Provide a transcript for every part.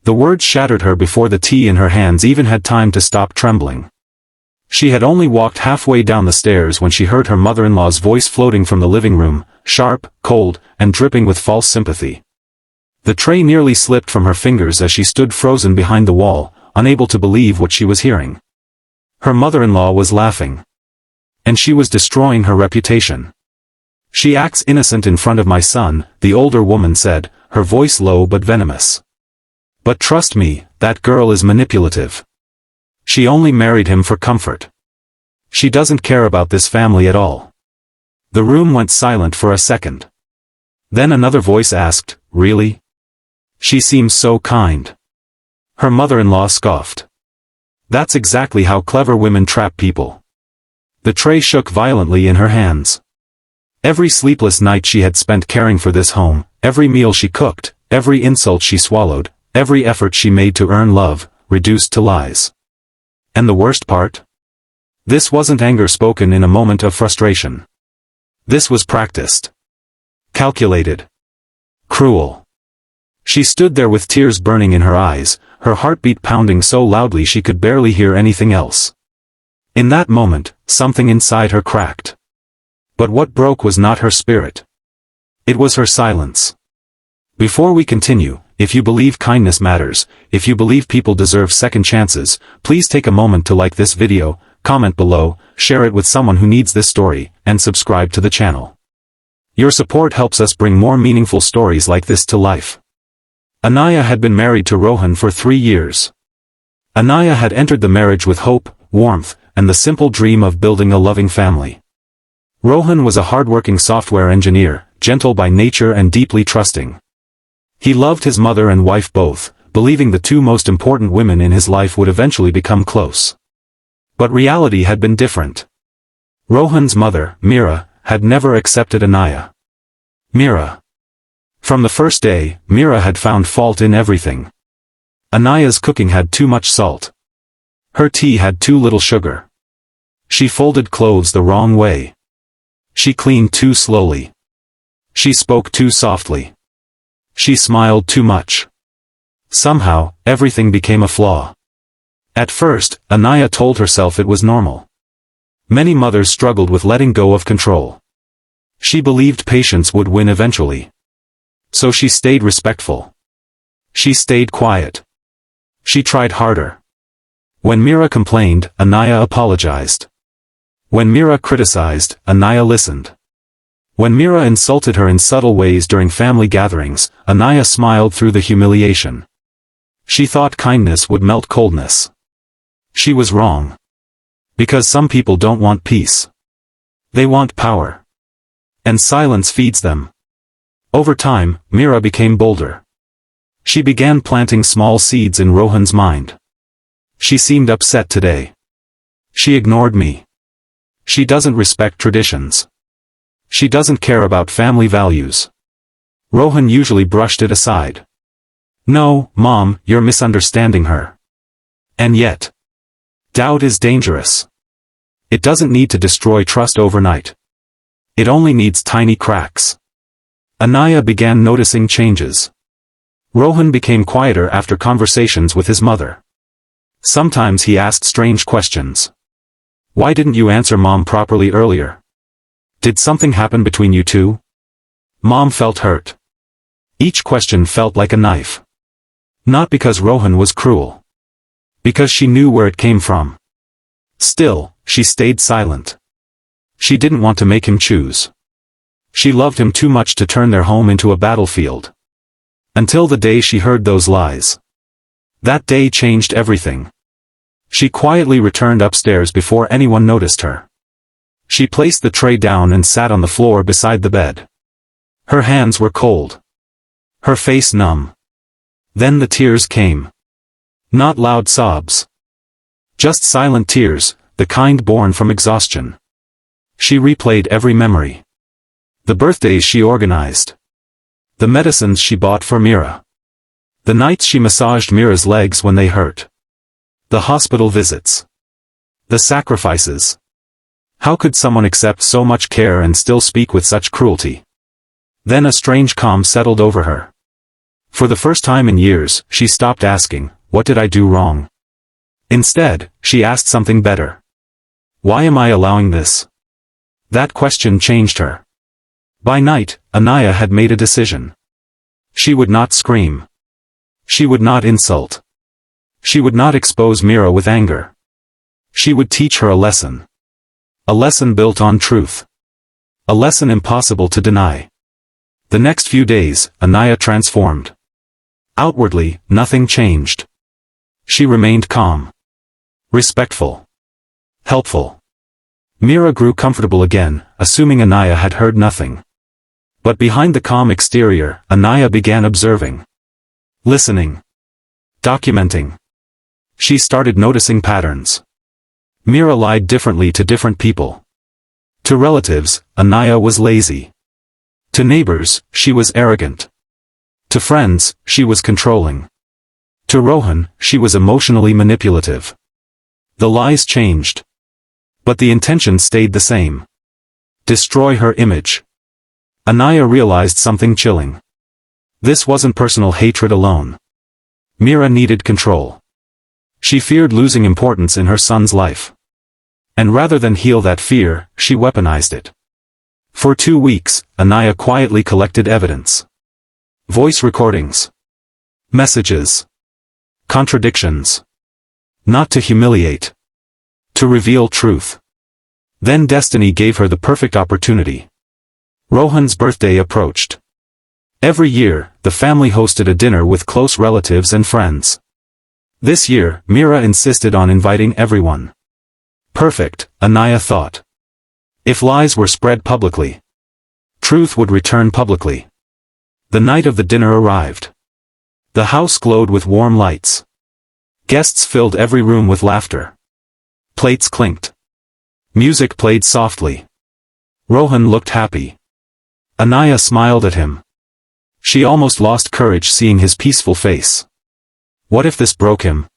The words shattered her before the tea in her hands even had time to stop trembling. She had only walked halfway down the stairs when she heard her mother-in-law's voice floating from the living room, sharp, cold, and dripping with false sympathy. The tray nearly slipped from her fingers as she stood frozen behind the wall, unable to believe what she was hearing. Her mother-in-law was laughing. And she was destroying her reputation. "She acts innocent in front of my son," the older woman said, her voice low but venomous. "But trust me, that girl is manipulative. She only married him for comfort. She doesn't care about this family at all." The room went silent for a second. Then another voice asked, "Really? She seems so kind." Her mother-in-law scoffed. "That's exactly how clever women trap people." The tray shook violently in her hands. Every sleepless night she had spent caring for this home, every meal she cooked, every insult she swallowed, every effort she made to earn love, reduced to lies. And the worst part? This wasn't anger spoken in a moment of frustration. This was practiced. Calculated. Cruel. She stood there with tears burning in her eyes, her heartbeat pounding so loudly she could barely hear anything else. In that moment, something inside her cracked. But what broke was not her spirit. It was her silence. Before we continue, if you believe kindness matters, if you believe people deserve second chances, please take a moment to like this video, comment below, share it with someone who needs this story, and subscribe to the channel. Your support helps us bring more meaningful stories like this to life. Anaya had been married to Rohan for 3 years. Anaya had entered the marriage with hope, warmth, and the simple dream of building a loving family. Rohan was a hardworking software engineer, gentle by nature and deeply trusting. He loved his mother and wife both, believing the two most important women in his life would eventually become close. But reality had been different. Rohan's mother, Meera, had never accepted Anaya. Meera. From the first day, Meera had found fault in everything. Anaya's cooking had too much salt. Her tea had too little sugar. She folded clothes the wrong way. She cleaned too slowly. She spoke too softly. She smiled too much. Somehow, everything became a flaw. At first, Anaya told herself it was normal. Many mothers struggled with letting go of control. She believed patience would win eventually. So she stayed respectful. She stayed quiet. She tried harder. When Meera complained, Anaya apologized. When Meera criticized, Anaya listened. When Meera insulted her in subtle ways during family gatherings, Anaya smiled through the humiliation. She thought kindness would melt coldness. She was wrong. Because some people don't want peace. They want power. And silence feeds them. Over time, Meera became bolder. She began planting small seeds in Rohan's mind. She seemed upset today. She ignored me. She doesn't respect traditions. She doesn't care about family values. Rohan usually brushed it aside. "No, Mom, you're misunderstanding her." And yet, doubt is dangerous. It doesn't need to destroy trust overnight. It only needs tiny cracks. Anaya began noticing changes. Rohan became quieter after conversations with his mother. Sometimes he asked strange questions. "Why didn't you answer Mom properly earlier? Did something happen between you two?" Mom felt hurt. Each question felt like a knife. Not because Rohan was cruel. Because she knew where it came from. Still, she stayed silent. She didn't want to make him choose. She loved him too much to turn their home into a battlefield. Until the day she heard those lies. That day changed everything. She quietly returned upstairs before anyone noticed her. She placed the tray down and sat on the floor beside the bed. Her hands were cold. Her face numb. Then the tears came. Not loud sobs. Just silent tears, the kind born from exhaustion. She replayed every memory. The birthdays she organized. The medicines she bought for Meera. The nights she massaged Meera's legs when they hurt. The hospital visits. The sacrifices. How could someone accept so much care and still speak with such cruelty? Then a strange calm settled over her. For the first time in years, she stopped asking, "What did I do wrong?" Instead, she asked something better. "Why am I allowing this?" That question changed her. By night, Anaya had made a decision. She would not scream. She would not insult. She would not expose Mira with anger. She would teach her a lesson. A lesson built on truth. A lesson impossible to deny. The next few days, Anaya transformed. Outwardly, nothing changed. She remained calm. Respectful. Helpful. Mira grew comfortable again, assuming Anaya had heard nothing. But behind the calm exterior, Anaya began observing. Listening. Documenting. She started noticing patterns. Mira lied differently to different people. To relatives, Anaya was lazy. To neighbors, she was arrogant. To friends, she was controlling. To Rohan, she was emotionally manipulative. The lies changed. But the intention stayed the same. Destroy her image. Anaya realized something chilling. This wasn't personal hatred alone. Mira needed control. She feared losing importance in her son's life. And rather than heal that fear, she weaponized it. For 2 weeks, Anaya quietly collected evidence. Voice recordings. Messages. Contradictions. Not to humiliate. To reveal truth. Then destiny gave her the perfect opportunity. Rohan's birthday approached. Every year, the family hosted a dinner with close relatives and friends. This year, Mira insisted on inviting everyone. Perfect, Anaya thought. If lies were spread publicly, truth would return publicly. The night of the dinner arrived. The house glowed with warm lights. Guests filled every room with laughter. Plates clinked. Music played softly. Rohan looked happy. Anaya smiled at him. She almost lost courage seeing his peaceful face. What if this broke him?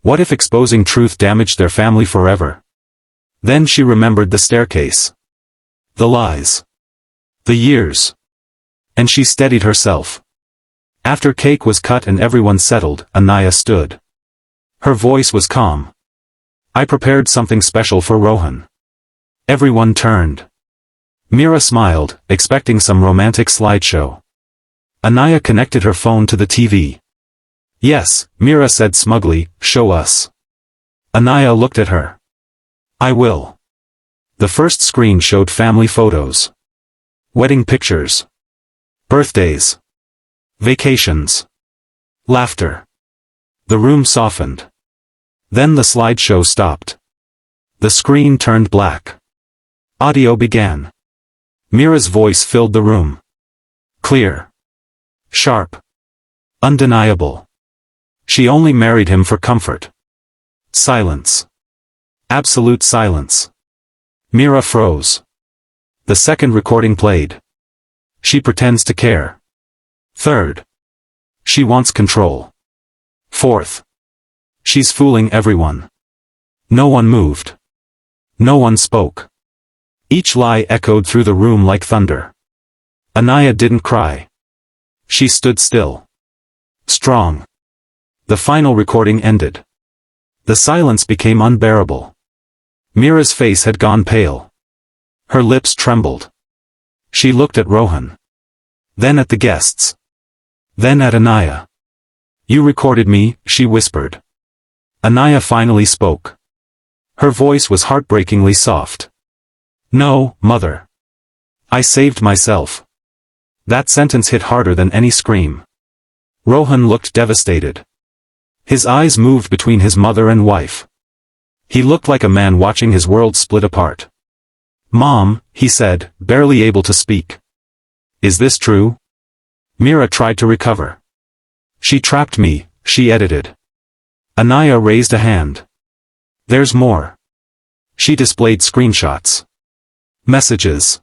What if exposing truth damaged their family forever? Then she remembered the staircase. The lies. The years. And she steadied herself. After cake was cut and everyone settled, Anaya stood. Her voice was calm. I prepared something special for Rohan. Everyone turned. Mira smiled, expecting some romantic slideshow. Anaya connected her phone to the TV. Yes, Mira said smugly, show us. Anaya looked at her. I will. The first screen showed family photos. Wedding pictures. Birthdays. Vacations. Laughter. The room softened. Then the slideshow stopped. The screen turned black. Audio began. Mira's voice filled the room. Clear. Sharp. Undeniable. She only married him for comfort. Silence. Absolute silence. Mira froze. The second recording played. She pretends to care. Third. She wants control. Fourth. She's fooling everyone. No one moved. No one spoke. Each lie echoed through the room like thunder. Anaya didn't cry. She stood still. Strong. The final recording ended. The silence became unbearable. Mira's face had gone pale. Her lips trembled. She looked at Rohan. Then at the guests. Then at Anaya. You recorded me, she whispered. Anaya finally spoke. Her voice was heartbreakingly soft. No, mother. I saved myself. That sentence hit harder than any scream. Rohan looked devastated. His eyes moved between his mother and wife. He looked like a man watching his world split apart. Mom, he said, barely able to speak. Is this true? Mira tried to recover. She trapped me, she edited. Anaya raised a hand. There's more. She displayed screenshots. Messages.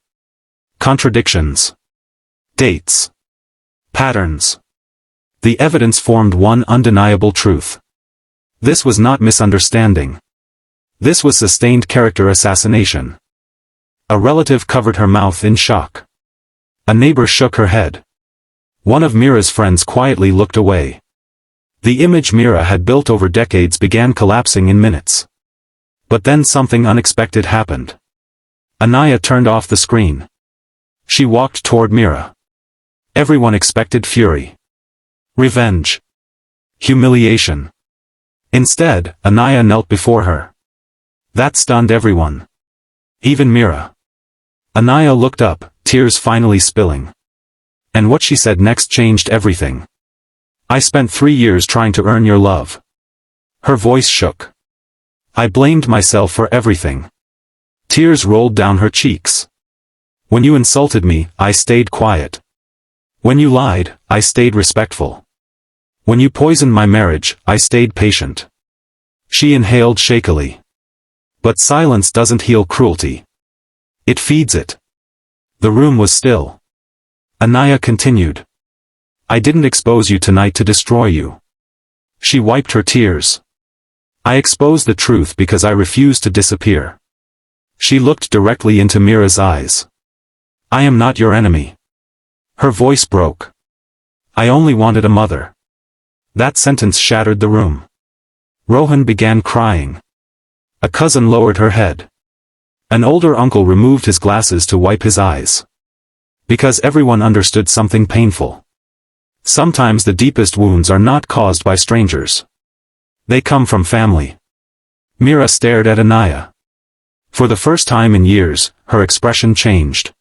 Contradictions. Dates. Patterns. The evidence formed one undeniable truth. This was not misunderstanding. This was sustained character assassination. A relative covered her mouth in shock. A neighbor shook her head. One of Mira's friends quietly looked away. The image Mira had built over decades began collapsing in minutes. But then something unexpected happened. Anaya turned off the screen. She walked toward Mira. Everyone expected fury, revenge, humiliation. Instead, Anaya knelt before her. That stunned everyone. Even Mira. Anaya looked up, tears finally spilling. And what she said next changed everything. I spent 3 years trying to earn your love. Her voice shook. I blamed myself for everything. Tears rolled down her cheeks. When you insulted me, I stayed quiet. When you lied, I stayed respectful. When you poisoned my marriage, I stayed patient. She inhaled shakily. But silence doesn't heal cruelty. It feeds it. The room was still. Anaya continued. I didn't expose you tonight to destroy you. She wiped her tears. I exposed the truth because I refused to disappear. She looked directly into Mira's eyes. I am not your enemy. Her voice broke. I only wanted a mother. That sentence shattered the room. Rohan began crying. A cousin lowered her head. An older uncle removed his glasses to wipe his eyes. Because everyone understood something painful. Sometimes the deepest wounds are not caused by strangers. They come from family. Mira stared at Anaya. For the first time in years, her expression changed.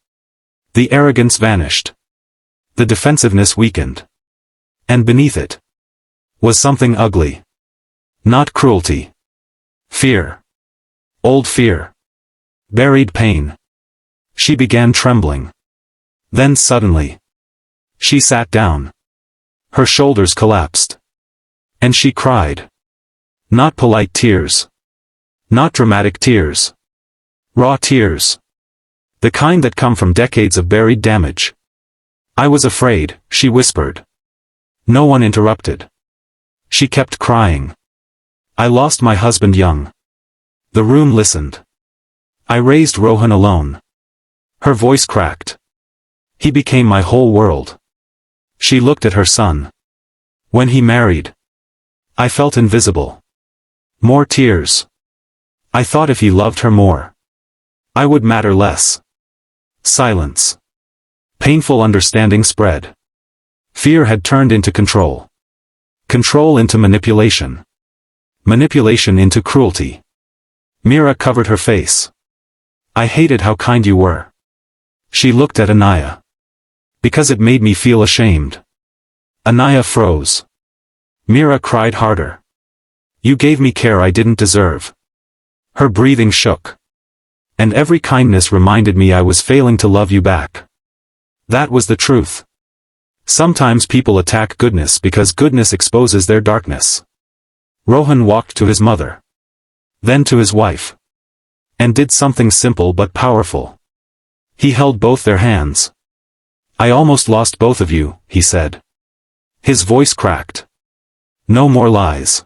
The arrogance vanished. The defensiveness weakened. And beneath it was something ugly. Not cruelty. Fear. Old fear. Buried pain. She began trembling. Then suddenly, she sat down. Her shoulders collapsed. And she cried. Not polite tears. Not dramatic tears. Raw tears. The kind that come from decades of buried damage. I was afraid, she whispered. No one interrupted. She kept crying. I lost my husband young. The room listened. I raised Rohan alone. Her voice cracked. He became my whole world. She looked at her son. When he married, I felt invisible. More tears. I thought if he loved her more, I would matter less. Silence. Painful understanding spread. Fear had turned into control. Control into manipulation. Manipulation into cruelty. Mira covered her face. I hated how kind you were. She looked at Anaya. Because it made me feel ashamed. Anaya froze. Mira cried harder. You gave me care I didn't deserve. Her breathing shook. And every kindness reminded me I was failing to love you back. That was the truth. Sometimes people attack goodness because goodness exposes their darkness. Rohan walked to his mother. Then to his wife. And did something simple but powerful. He held both their hands. I almost lost both of you, he said. His voice cracked. No more lies.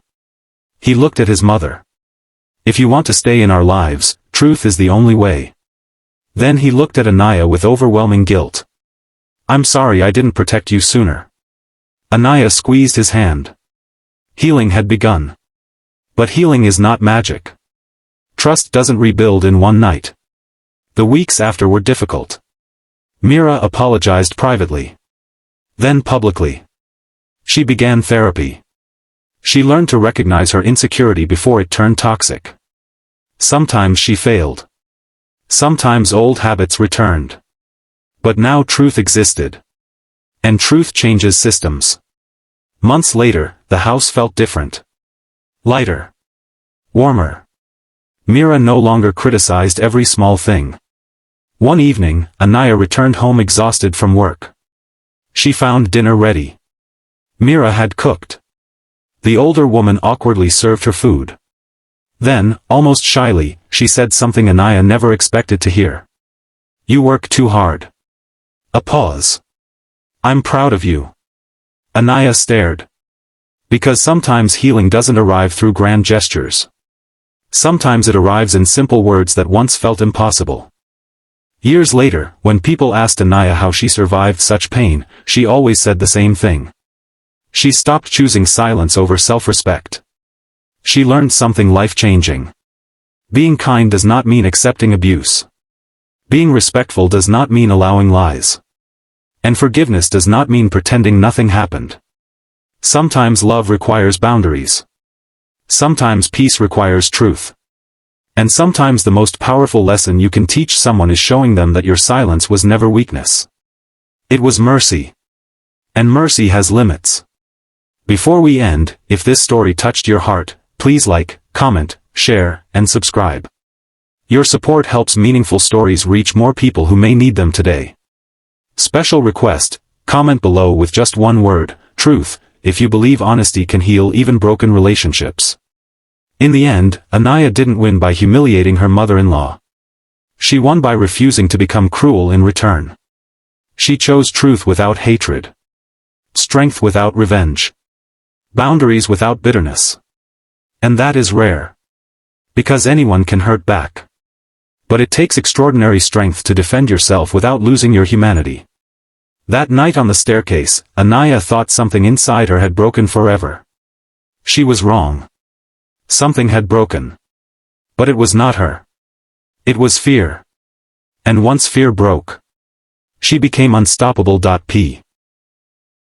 He looked at his mother. If you want to stay in our lives, truth is the only way. Then he looked at Anaya with overwhelming guilt. I'm sorry I didn't protect you sooner. Anaya squeezed his hand. Healing had begun. But healing is not magic. Trust doesn't rebuild in one night. The weeks after were difficult. Mira apologized privately. Then publicly. She began therapy. She learned to recognize her insecurity before it turned toxic. Sometimes she failed. Sometimes old habits returned. But now truth existed. And truth changes systems. Months later, the house felt different. Lighter. Warmer. Mira no longer criticized every small thing. One evening, Anaya returned home exhausted from work. She found dinner ready. Mira had cooked. The older woman awkwardly served her food. Then, almost shyly, she said something Anaya never expected to hear. You work too hard. A pause. I'm proud of you. Anaya stared. Because sometimes healing doesn't arrive through grand gestures. Sometimes it arrives in simple words that once felt impossible. Years later, when people asked Anaya how she survived such pain, she always said the same thing. She stopped choosing silence over self-respect. She learned something life-changing. Being kind does not mean accepting abuse. Being respectful does not mean allowing lies. And forgiveness does not mean pretending nothing happened. Sometimes love requires boundaries. Sometimes peace requires truth. And sometimes the most powerful lesson you can teach someone is showing them that your silence was never weakness. It was mercy. And mercy has limits. Before we end, if this story touched your heart, please like, comment, share, and subscribe. Your support helps meaningful stories reach more people who may need them today. Special request, comment below with just one word, truth, if you believe honesty can heal even broken relationships. In the end, Anaya didn't win by humiliating her mother-in-law. She won by refusing to become cruel in return. She chose truth without hatred. Strength without revenge. Boundaries without bitterness. And that is rare. Because anyone can hurt back. But it takes extraordinary strength to defend yourself without losing your humanity. That night on the staircase, Anaya thought something inside her had broken forever. She was wrong. Something had broken. But it was not her. It was fear. And once fear broke, she became unstoppable.